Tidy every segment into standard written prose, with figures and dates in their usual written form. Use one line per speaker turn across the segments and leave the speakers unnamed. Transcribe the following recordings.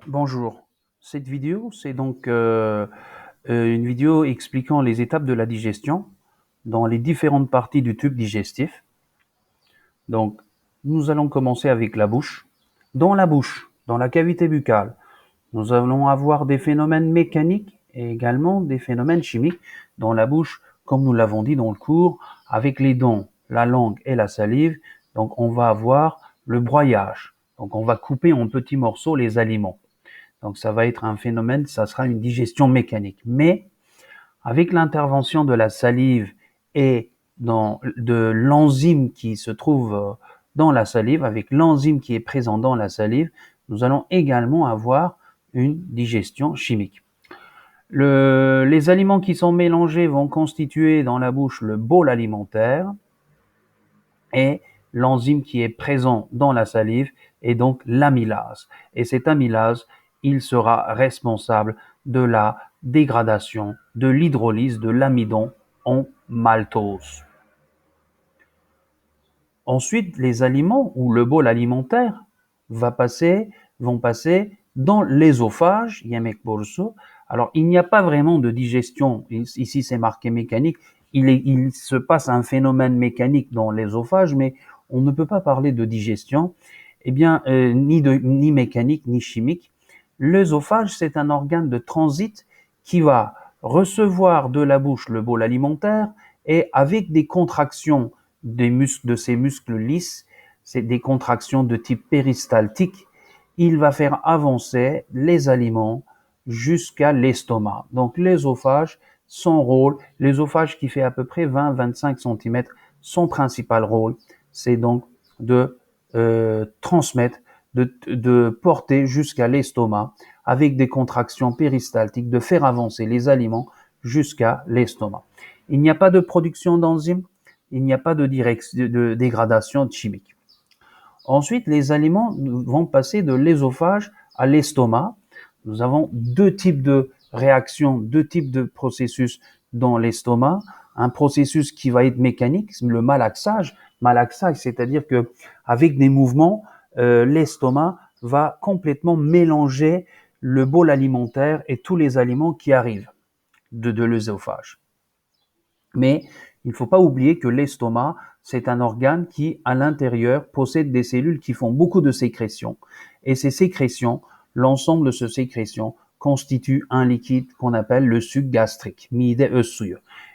Bonjour, cette vidéo, c'est donc une vidéo expliquant les étapes de la digestion dans les différentes parties du tube digestif. Donc, nous allons commencer avec la bouche. Dans la bouche, dans la cavité buccale, nous allons avoir des phénomènes mécaniques et également des phénomènes chimiques dans la bouche, comme nous l'avons dit dans le cours, avec les dents, la langue et la salive. Donc, on va avoir le broyage. Donc, on va couper en petits morceaux les aliments. Donc ça va être un phénomène, ça sera une digestion mécanique. Mais avec l'intervention de la salive et de l'enzyme qui se trouve dans la salive, avec l'enzyme qui est présent dans la salive, nous allons également avoir une digestion chimique. Les aliments qui sont mélangés vont constituer dans la bouche le bol alimentaire et l'enzyme qui est présent dans la salive est donc l'amylase. Et cette amylase, il sera responsable de la dégradation, de l'hydrolyse de l'amidon en maltose. Ensuite, les aliments ou le bol alimentaire vont passer dans l'ésophage, Alors, il n'y a pas vraiment de digestion. Ici, c'est marqué mécanique. Il se passe un phénomène mécanique dans l'ésophage, mais on ne peut pas parler de digestion, ni mécanique, ni chimique. L'œsophage, c'est un organe de transit qui va recevoir de la bouche le bol alimentaire et avec des contractions de ces muscles lisses, c'est des contractions de type péristaltique, il va faire avancer les aliments jusqu'à l'estomac. Donc l'œsophage, son rôle, l'œsophage qui fait à peu près 20-25 cm, son principal rôle, c'est donc de transmettre, de porter jusqu'à l'estomac avec des contractions péristaltiques, de faire avancer les aliments jusqu'à l'estomac. Il n'y a pas de production d'enzymes, il n'y a pas de dégradation chimique. Ensuite, les aliments vont passer de l'ésophage à l'estomac. Nous avons deux types de réactions, deux types de processus dans l'estomac. Un processus qui va être mécanique, le malaxage. Malaxage, c'est-à-dire que avec des mouvements, l'estomac va complètement mélanger le bol alimentaire et tous les aliments qui arrivent de l'œsophage. Mais il ne faut pas oublier que l'estomac, c'est un organe qui, à l'intérieur, possède des cellules qui font beaucoup de sécrétions. Et ces sécrétions, l'ensemble de ces sécrétions, constitue un liquide qu'on appelle le suc gastrique,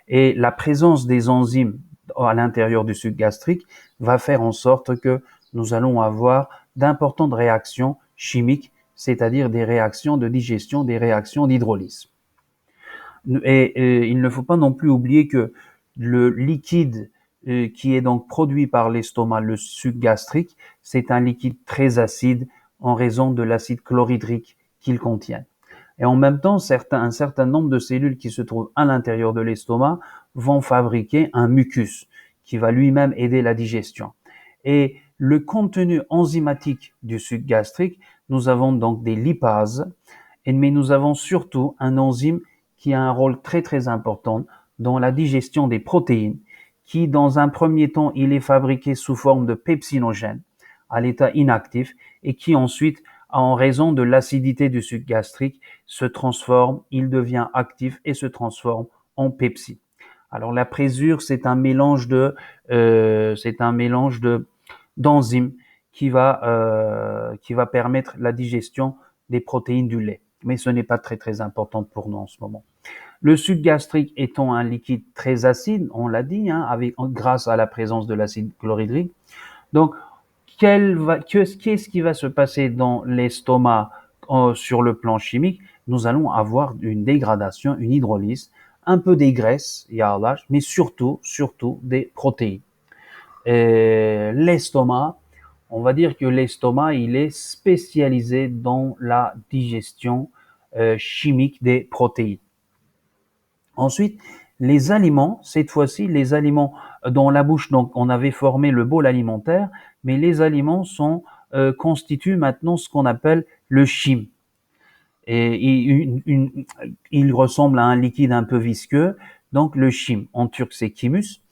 Et la présence des enzymes à l'intérieur du suc gastrique va faire en sorte que nous allons avoir d'importantes réactions chimiques, c'est-à-dire des réactions de digestion, des réactions d'hydrolyse. Et il ne faut pas non plus oublier que le liquide qui est donc produit par l'estomac, le suc gastrique, c'est un liquide très acide en raison de l'acide chlorhydrique qu'il contient. Et en même temps, un certain nombre de cellules qui se trouvent à l'intérieur de l'estomac vont fabriquer un mucus qui va lui-même aider la digestion. Et le contenu enzymatique du suc gastrique, nous avons donc des lipases, mais nous avons surtout un enzyme qui a un rôle très très important dans la digestion des protéines, qui dans un premier temps, il est fabriqué sous forme de pepsinogène à l'état inactif et qui ensuite, en raison de l'acidité du suc gastrique, se transforme, il devient actif et se transforme en pepsine. Alors la présure, c'est un mélange d'enzymes qui va permettre la digestion des protéines du lait. Mais ce n'est pas très très important pour nous en ce moment. Le suc gastrique étant un liquide très acide, on l'a dit, grâce à la présence de l'acide chlorhydrique. Donc, qu'est-ce qui va se passer dans l'estomac sur le plan chimique? Nous allons avoir une dégradation, une hydrolyse, un peu des graisses, mais surtout des protéines. Et l'estomac, on va dire que l'estomac, il est spécialisé dans la digestion chimique des protéines. Ensuite, les aliments, cette fois-ci, les aliments dans la bouche, donc on avait formé le bol alimentaire, mais les aliments constituent maintenant ce qu'on appelle le chyme. Et il ressemble à un liquide un peu visqueux, donc le chyme. En turc, c'est thymus.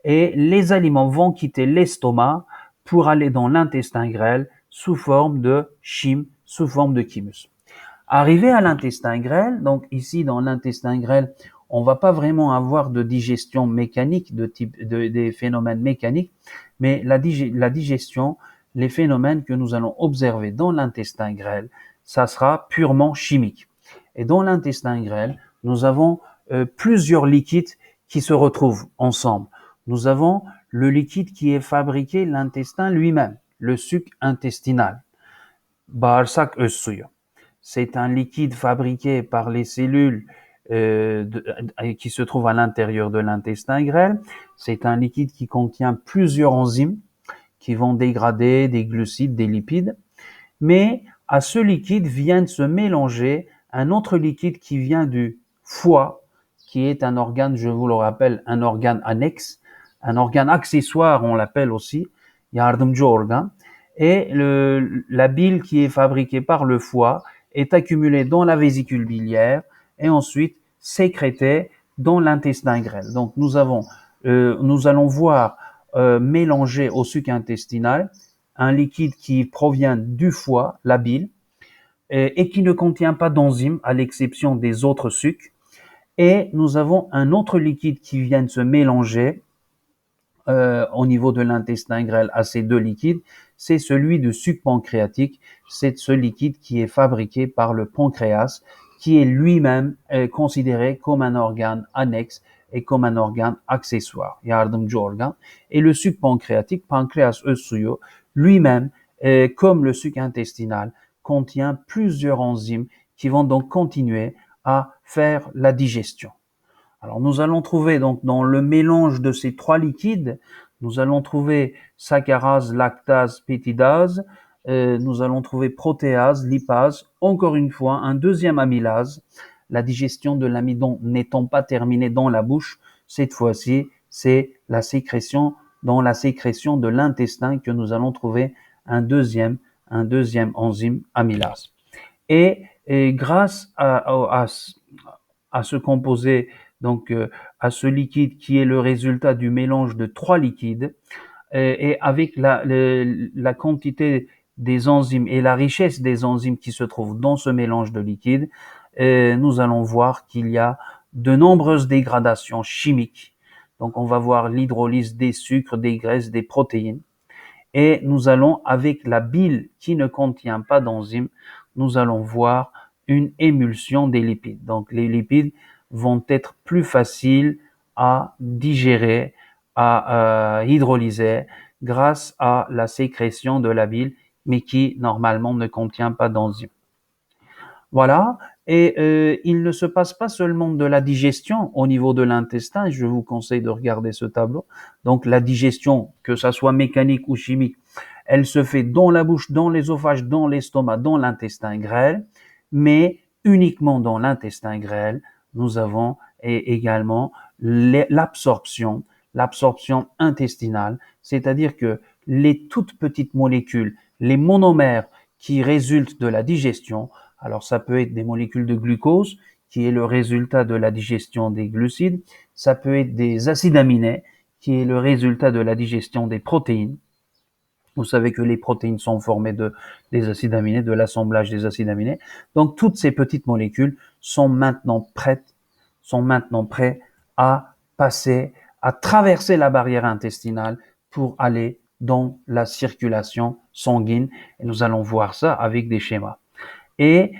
Et les aliments vont quitter l'estomac pour aller dans l'intestin grêle sous forme de chyme, sous forme de thymus. Arrivé à l'intestin grêle, donc ici dans l'intestin grêle, on va pas vraiment avoir de digestion mécanique, des phénomènes mécaniques, mais la digestion, les phénomènes que nous allons observer dans l'intestin grêle, ça sera purement chimique. Et dans l'intestin grêle, nous avons plusieurs liquides qui se retrouvent ensemble. Nous avons le liquide qui est fabriqué l'intestin lui-même, le suc intestinal. Bağırsak öz suyu. C'est un liquide fabriqué par les cellules qui se trouvent à l'intérieur de l'intestin grêle. C'est un liquide qui contient plusieurs enzymes qui vont dégrader des glucides, des lipides. Mais à ce liquide vient de se mélanger un autre liquide qui vient du foie, qui est un organe, je vous le rappelle, un organe annexe, un organe accessoire, on l'appelle aussi, yardımcı organ. Et la bile qui est fabriquée par le foie est accumulée dans la vésicule biliaire et ensuite sécrétée dans l'intestin grêle. Donc nous allons voir mélanger au suc intestinal un liquide qui provient du foie, la bile, et qui ne contient pas d'enzymes à l'exception des autres sucs. Et nous avons un autre liquide qui vient de se mélanger au niveau de l'intestin grêle à ces deux liquides, c'est celui de suc pancréatique. C'est ce liquide qui est fabriqué par le pancréas, qui est lui-même considéré comme un organe annexe et comme un organe accessoire, yardımcı organ. Et le suc pancréatique, pancréas öz suyu, lui-même, comme le suc intestinal, contient plusieurs enzymes qui vont donc continuer à faire la digestion. Alors nous allons trouver donc dans le mélange de ces trois liquides, nous allons trouver saccharase, lactase, pétidase, nous allons trouver protéase, lipase, encore une fois un deuxième amylase. La digestion de l'amidon n'étant pas terminée dans la bouche, cette fois-ci c'est la sécrétion de l'intestin que nous allons trouver un deuxième enzyme amylase. Et grâce à ce composé, donc à ce liquide qui est le résultat du mélange de trois liquides, et avec la quantité des enzymes et la richesse des enzymes qui se trouvent dans ce mélange de liquides, nous allons voir qu'il y a de nombreuses dégradations chimiques. Donc on va voir l'hydrolyse des sucres, des graisses, des protéines. Et nous allons, avec la bile qui ne contient pas d'enzymes, nous allons voir une émulsion des lipides. Donc les lipides vont être plus faciles à digérer, à hydrolyser grâce à la sécrétion de la bile, mais qui normalement ne contient pas d'enzymes. Voilà, et il ne se passe pas seulement de la digestion au niveau de l'intestin, je vous conseille de regarder ce tableau. Donc la digestion, que ça soit mécanique ou chimique, elle se fait dans la bouche, dans l'ésophage, dans l'estomac, dans l'intestin grêle, mais uniquement dans l'intestin grêle, nous avons également l'absorption intestinale, c'est-à-dire que les toutes petites molécules, les monomères qui résultent de la digestion, alors ça peut être des molécules de glucose qui est le résultat de la digestion des glucides, ça peut être des acides aminés qui est le résultat de la digestion des protéines. Vous savez que les protéines sont formées des acides aminés, de l'assemblage des acides aminés. Donc toutes ces petites molécules sont maintenant prêtes à passer, à traverser la barrière intestinale pour aller dans la circulation sanguine. Et nous allons voir ça avec des schémas. Et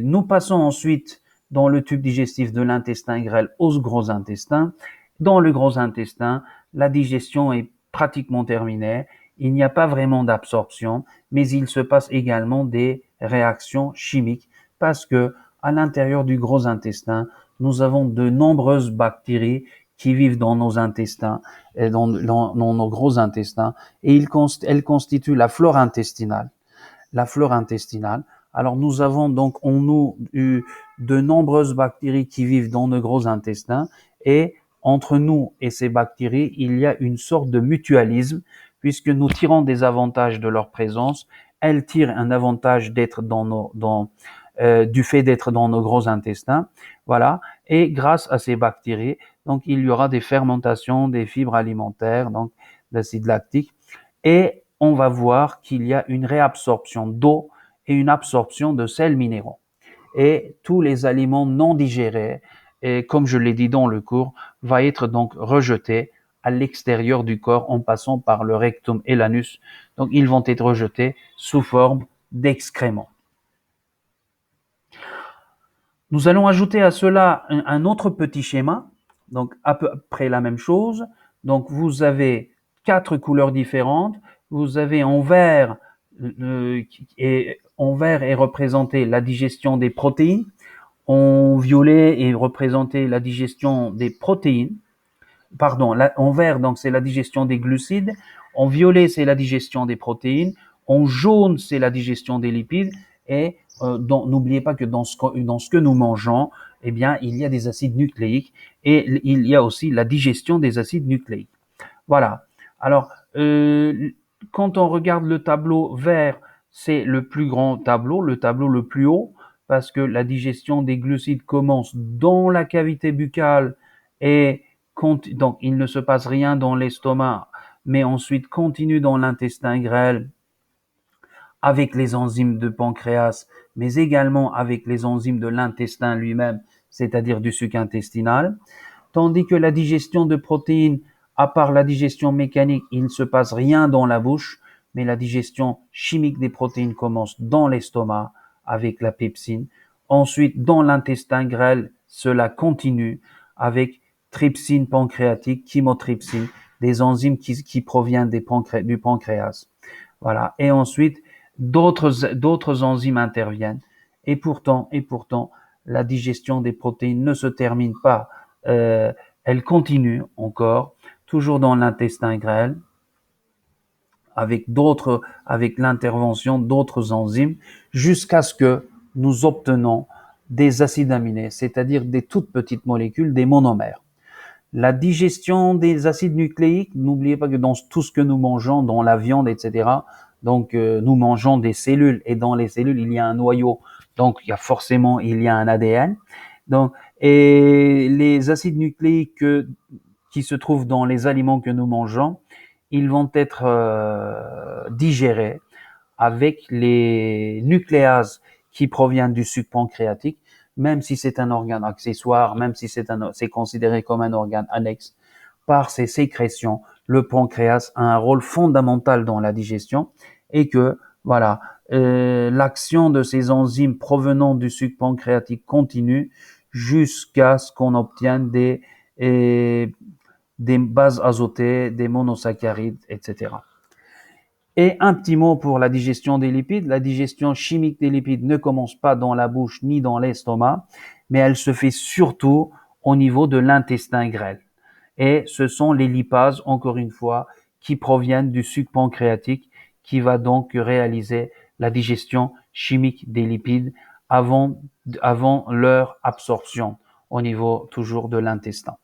nous passons ensuite dans le tube digestif de l'intestin grêle au gros intestin. Dans le gros intestin, la digestion est pratiquement terminée. Il n'y a pas vraiment d'absorption, mais il se passe également des réactions chimiques parce que à l'intérieur du gros intestin, nous avons de nombreuses bactéries qui vivent dans nos intestins, et dans nos gros intestins, et elles constituent la flore intestinale. La flore intestinale. Alors nous avons donc en nous eu de nombreuses bactéries qui vivent dans le gros intestin, et entre nous et ces bactéries, il y a une sorte de mutualisme puisque nous tirons des avantages de leur présence. Elles tirent un avantage d'être du fait d'être dans nos gros intestins. Voilà. Et grâce à ces bactéries, donc il y aura des fermentations, des fibres alimentaires, donc d'acide lactique, et on va voir qu'il y a une réabsorption d'eau et une absorption de sels minéraux. Et tous les aliments non digérés, et comme je l'ai dit dans le cours, va être donc rejetés à l'extérieur du corps en passant par le rectum et l'anus. Donc ils vont être rejetés sous forme d'excréments. Nous allons ajouter à cela un autre petit schéma, donc à peu près la même chose. Donc vous avez 4 couleurs différentes. Vous avez en vert, en vert est représenté la digestion des protéines. En violet est représenté la digestion des protéines. Pardon, en vert, donc c'est la digestion des glucides. En violet, c'est la digestion des protéines. En jaune, c'est la digestion des lipides. Et n'oubliez pas que dans ce que nous mangeons, eh bien, il y a des acides nucléiques et il y a aussi la digestion des acides nucléiques. Voilà. Alors, quand on regarde le tableau vert, c'est le plus grand tableau, le tableau le plus haut, parce que la digestion des glucides commence dans la cavité buccale et donc il ne se passe rien dans l'estomac, mais ensuite continue dans l'intestin grêle avec les enzymes de pancréas, mais également avec les enzymes de l'intestin lui-même, c'est-à-dire du suc intestinal, tandis que la digestion de protéines, à part la digestion mécanique, il ne se passe rien dans la bouche, mais la digestion chimique des protéines commence dans l'estomac avec la pepsine. Ensuite, dans l'intestin grêle, cela continue avec trypsine pancréatique, chymotrypsine, des enzymes qui proviennent du pancréas. Voilà. Et ensuite, d'autres enzymes interviennent. Et pourtant, la digestion des protéines ne se termine pas. Elle continue encore, toujours dans l'intestin grêle, avec l'intervention d'autres enzymes, jusqu'à ce que nous obtenons des acides aminés, c'est-à-dire des toutes petites molécules, des monomères. La digestion des acides nucléiques, n'oubliez pas que dans tout ce que nous mangeons, dans la viande, etc., donc nous mangeons des cellules et dans les cellules il y a un noyau, donc il y a un ADN. Donc et les acides nucléiques qui se trouvent dans les aliments que nous mangeons, ils vont être digérés avec les nucléases qui proviennent du suc pancréatique, même si c'est un organe accessoire, même si c'est considéré comme un organe annexe, par ses sécrétions, le pancréas a un rôle fondamental dans la digestion et que, voilà, l'action de ces enzymes provenant du suc pancréatique continue jusqu'à ce qu'on obtienne des bases azotées, des monosaccharides, etc. Et un petit mot pour la digestion des lipides. La digestion chimique des lipides ne commence pas dans la bouche ni dans l'estomac, mais elle se fait surtout au niveau de l'intestin grêle. Et ce sont les lipases, encore une fois, qui proviennent du suc pancréatique, qui va donc réaliser la digestion chimique des lipides avant leur absorption au niveau toujours de l'intestin.